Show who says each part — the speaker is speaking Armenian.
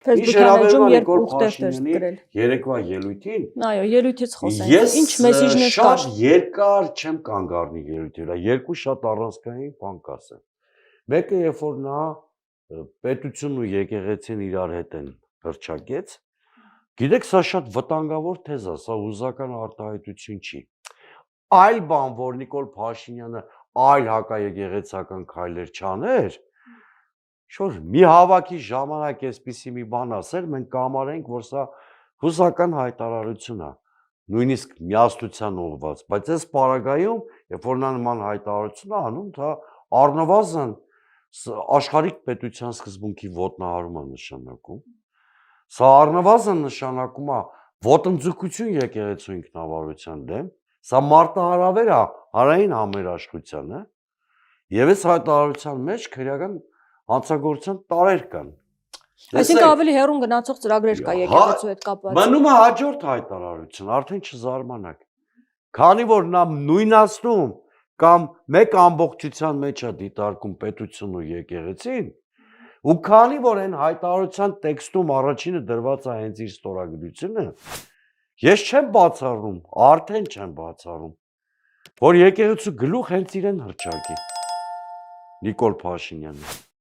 Speaker 1: Facebook-յան էջում երբ ուխտեր գրել։
Speaker 2: Երեկվա ելույթին։
Speaker 1: Այո, ելույթից խոսենք։ Ինչ մեսեջներ կար։
Speaker 2: Ես շատ երկար չեմ կանգ առնի ելույթի վրա, երկու շատ առանցքային բան կասեմ։ Մեկը երբ որ նա պետությունն ու եկեղեցին իրար հետ են հռչակեց, գիտեք, սա շատ վտանգավոր թեզ է, սա հուզական արտահայտություն չի։ Այլ բան, որ Նիկոլ Փաշինյանը այլ հակաեկեղեցական քայլեր չաներ, շոր մի հավաքի ժամանակ էսպիսի մի բան ասել, մենք կամարենք, որ սա հուզական հայտարարություն է, նույնիսկ միասնության ուղղված, բայց այս պարագայում, երբ որ նա նման հայտարարություն է անում, դա առնվազն աշխարհիկ պետության սկզբունքի ոտնահարում է նշանակում, սա առնվազն նշանակում է ոտնձգություն եկեղեցու ինքնավարության դեմ, սա մարտահրավեր է հանրային համերաշխությանը, եւ այս հայտարարության մեջ քրեական հանցագործության տարեր կան։
Speaker 1: Այսինքն ավելի հեռուն գնացող ծրագրեր կա եկեղեցու հետ կապված։
Speaker 2: Մնում է հաջորդ հայտարարություն, արդեն չզարմանաք։ Քանի որ նա նույնացնում կամ մեկ ամբողջության մեջ է դիտարկում պետությունն ու եկեղեցին, ու քանի որ այն հայտարարության տեքստում առաջինը դրված է հենց իր ստորագրությունը, ես չեմ բացառում, արդեն չեմ բացառում, որ եկեղեցու գլուխ հենց իրեն հռչակի Նիկոլ Փաշինյանը։